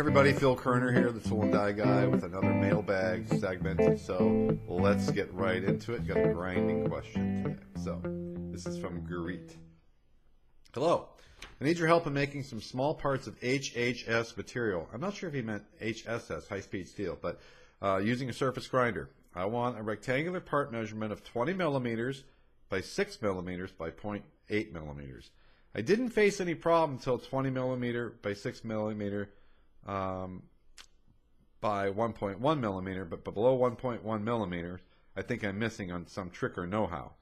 everybody, Phil Kerner here, the Tool and Die Guy, with another mailbag segment. So let's get right into it. Got a grinding question today. So this is from Gurit. Hello. I need your help in making some small parts of HHS material. I'm not sure if he meant HSS, high-speed steel, but using a surface grinder. I want a rectangular part measurement of 20 millimeters by 6 millimeters by 0.8 millimeters. I didn't face any problem until 20 millimeter by 6 millimeter by 1.1 millimeter, but below 1.1 millimeters, I think I'm missing on some trick or know-how.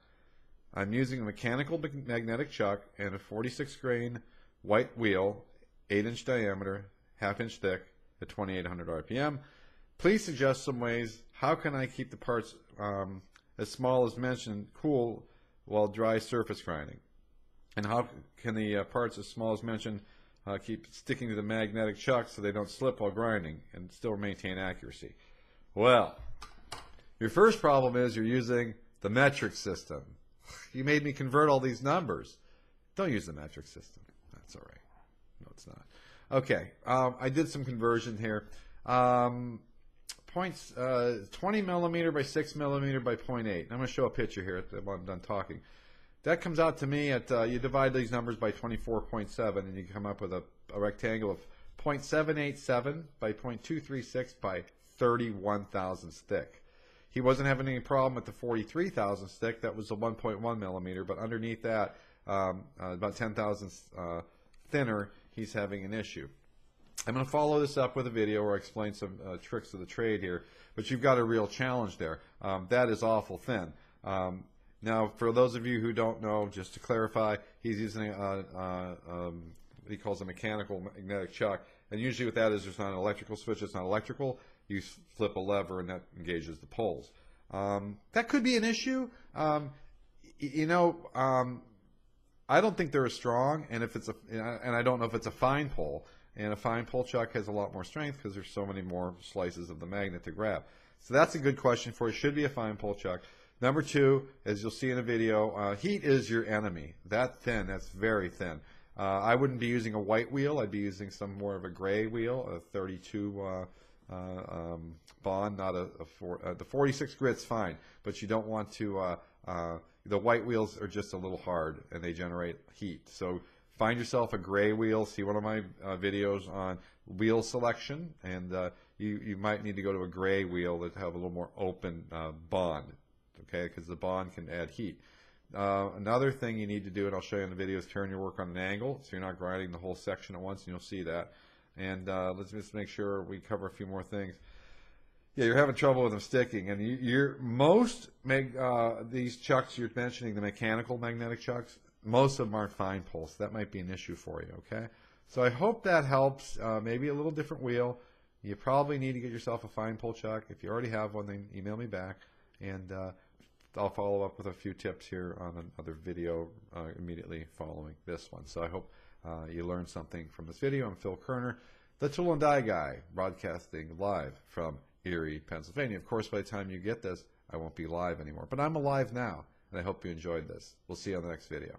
I'm using a mechanical magnetic chuck and a 46 grain white wheel, 8-inch diameter, half-inch thick, at 2800 RPM. Please suggest some ways. How can I keep the parts as small as mentioned cool while dry surface grinding? And how can the parts as small as mentioned keep sticking to the magnetic chuck so they don't slip while grinding and still maintain accuracy? Well, your first problem is you're using the metric system. You made me convert all these numbers. Don't use the metric system. That's all right. No, it's not. Okay, I did some conversion here. 20 millimeter by 6 millimeter by 0.8. I'm going to show a picture here while I'm done talking. That comes out to me at, you divide these numbers by 24.7 and you come up with a rectangle of 0.787 by 0.236 by 31 thousandths thick. He wasn't having any problem with the 43 thousandths thick. That was a 1.1 millimeter, but underneath that, about 10 thousandths thinner, he's having an issue. I'm going to follow this up with a video where I explain some tricks of the trade here, but you've got a real challenge there. That is awful thin. Now, for those of you who don't know, just to clarify, he's using what he calls a mechanical magnetic chuck, and usually what that is, there's not an electrical switch. It's not electrical. You flip a lever, and that engages the poles. That could be an issue. I don't think they're as strong, and I don't know if it's a fine pole. And a fine pole chuck has a lot more strength because there's so many more slices of the magnet to grab. So that's a good question for you. Should be a fine pole chuck. Number two, as you'll see in the video, heat is your enemy. That thin, that's very thin. I wouldn't be using a white wheel. I'd be using some more of a gray wheel, a 32 bond, not the 46 grit's fine, but you don't want to, the white wheels are just a little hard and they generate heat. So find yourself a gray wheel. See one of my videos on wheel selection, and you might need to go to a gray wheel that have a little more open bond, okay, because the bond can add heat. Another thing you need to do, and I'll show you in the video, is turn your work on an angle so you're not grinding the whole section at once, and you'll see that. And let's just make sure we cover a few more things. Yeah, you're having trouble with them sticking, and these chucks you're mentioning, the mechanical magnetic chucks, most of them aren't fine poles. So that might be an issue for you, okay? So I hope that helps. Maybe a little different wheel. You probably need to get yourself a fine pole chuck. If you already have one, then email me back, and I'll follow up with a few tips here on another video immediately following this one. So I hope you learned something from this video. I'm Phil Kerner, the Tool and Die Guy, broadcasting live from Erie, Pennsylvania. Of course, by the time you get this, I won't be live anymore. But I'm alive now, and I hope you enjoyed this. We'll see you on the next video.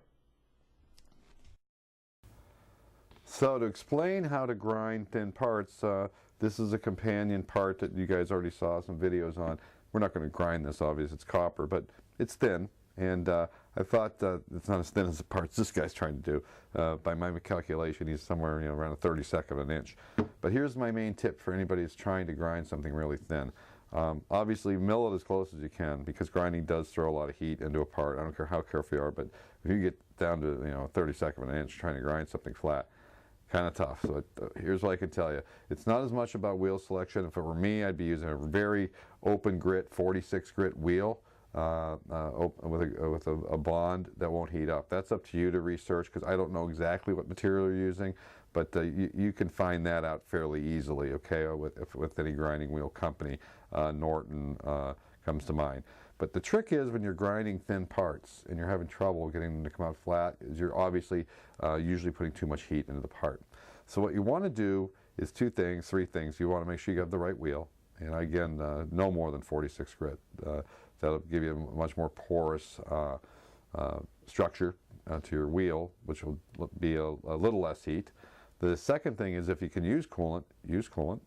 So to explain how to grind thin parts, this is a companion part that you guys already saw some videos on. We're not going to grind this, obviously, it's copper, but it's thin. And I thought it's not as thin as the parts this guy's trying to do. By my calculation, he's somewhere around a 32nd of an inch. But here's my main tip for anybody who's trying to grind something really thin. Obviously, mill it as close as you can, because grinding does throw a lot of heat into a part. I don't care how careful you are, but if you get down to a 32nd of an inch trying to grind something flat, kind of tough. So here's what I can tell you. It's not as much about wheel selection. If it were me, I'd be using a very open grit, 46 grit wheel with a bond that won't heat up. That's up to you to research, because I don't know exactly what material you're using, but you can find that out fairly easily, okay, with any grinding wheel company. Norton comes to mind. But the trick is, when you're grinding thin parts and you're having trouble getting them to come out flat, is you're obviously usually putting too much heat into the part. So what you want to do is three things. You want to make sure you have the right wheel, and again, no more than 46 grit. That'll give you a much more porous structure to your wheel, which will be a little less heat. The second thing is if you can use coolant, use coolant.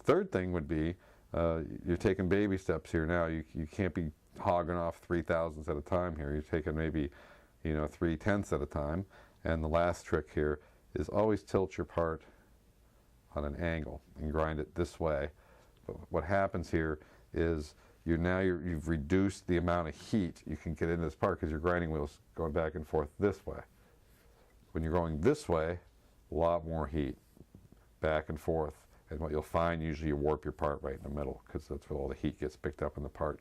Third thing would be you're taking baby steps here now. You can't be hogging off 3/1000ths at a time here. You're taking maybe 3/10ths at a time. And the last trick here is always tilt your part on an angle and grind it this way. But what happens here is you've reduced the amount of heat you can get into this part because your grinding wheel's going back and forth this way. When you're going this way, a lot more heat back and forth. And what you'll find, usually you warp your part right in the middle because that's where all the heat gets picked up in the part.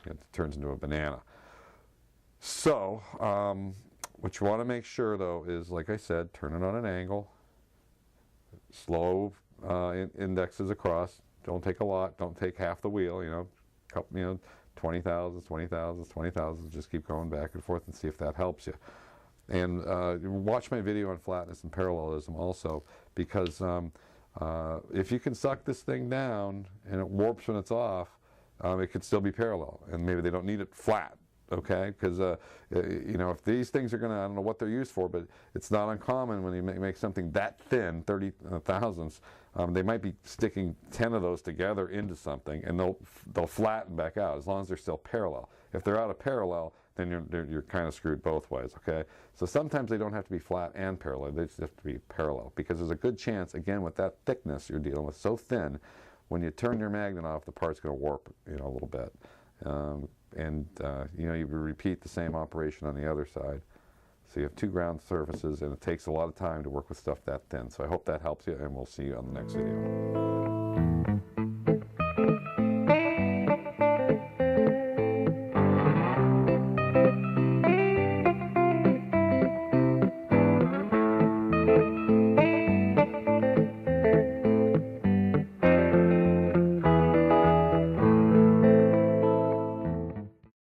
It turns into a banana. So, what you want to make sure though is, like I said, turn it on an angle, slow indexes across. Don't take a lot. Don't take half the wheel. 20,000s, 20,000s, 20,000s. Just keep going back and forth and see if that helps you. And watch my video on flatness and parallelism also, because if you can suck this thing down and it warps when it's off, it could still be parallel, and maybe they don't need it flat. Okay, because if these things are I don't know what they're used for, but it's not uncommon when you make something that thin, 30,000ths, they might be sticking 10 of those together into something, and they'll flatten back out as long as they're still parallel. If they're out of parallel, then you're kind of screwed both ways. Okay, so sometimes they don't have to be flat and parallel; they just have to be parallel, because there's a good chance, again, with that thickness you're dealing with, so thin, when you turn your magnet off, the part's going to warp, a little bit. You repeat the same operation on the other side. So you have two ground surfaces, and it takes a lot of time to work with stuff that thin. So I hope that helps you, and we'll see you on the next video.